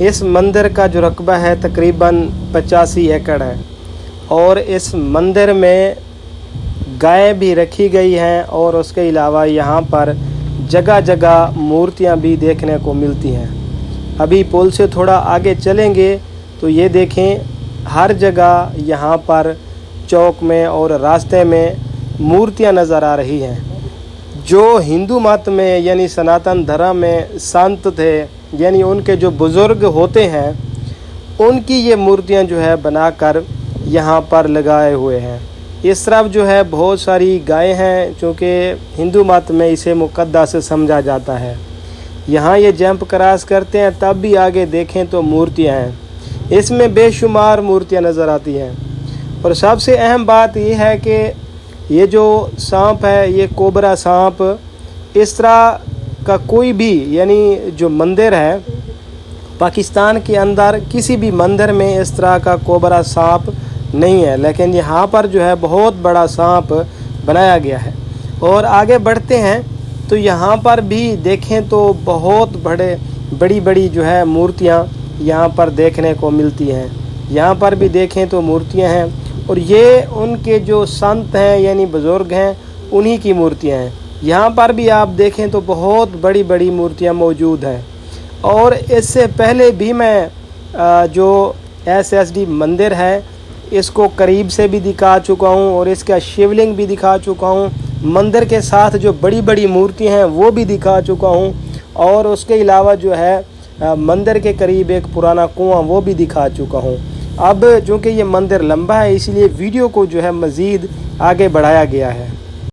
इस मंदिर का जो रकबा है तकरीबन 85 एकड़ है और इस मंदिर में गाय भी रखी गई हैं और उसके अलावा यहाँ पर जगह जगह मूर्तियाँ भी देखने को मिलती हैं। अभी पुल से थोड़ा आगे चलेंगे तो ये देखें हर जगह यहाँ पर चौक में और रास्ते में मूर्तियाँ नज़र आ रही हैं। जो हिंदू मत में यानी सनातन धर्म में संत थे यानी उनके जो बुज़ुर्ग होते हैं उनकी ये मूर्तियाँ जो है बनाकर यहाँ पर लगाए हुए हैं। इस तरफ जो है बहुत सारी गायें हैं क्योंकि हिंदू मत में इसे मुक़द्दस समझा जाता है। यहाँ ये जंप क्रॉस करते हैं तब भी आगे देखें तो मूर्तियाँ हैं। इसमें बेशुमार मूर्तियाँ नज़र आती हैं और सबसे अहम बात यह है कि ये जो सांप है ये कोबरा सांप, इस तरह का कोई भी यानी जो मंदिर है पाकिस्तान के अंदर किसी भी मंदिर में इस तरह का कोबरा सांप नहीं है, लेकिन यहाँ पर जो है बहुत बड़ा सांप बनाया गया है। और आगे बढ़ते हैं तो यहाँ पर भी देखें तो बहुत बड़ी बड़ी जो है मूर्तियाँ यहाँ पर देखने को मिलती हैं। यहाँ पर भी देखें तो मूर्तियाँ हैं और ये उनके जो संत हैं यानी बुज़ुर्ग हैं उन्हीं की मूर्तियाँ हैं। यहाँ पर भी आप देखें तो बहुत बड़ी बड़ी मूर्तियाँ मौजूद हैं। और इससे पहले भी मैं जो SSD मंदिर है इसको करीब से भी दिखा चुका हूँ और इसका शिवलिंग भी दिखा चुका हूँ। मंदिर के साथ जो बड़ी बड़ी मूर्तियाँ हैं वो भी दिखा चुका हूँ और उसके अलावा जो है मंदिर के करीब एक पुराना कुआं वो भी दिखा चुका हूँ। अब चूँकि ये मंदिर लंबा है इसलिए वीडियो को जो है मज़ीद आगे बढ़ाया गया है।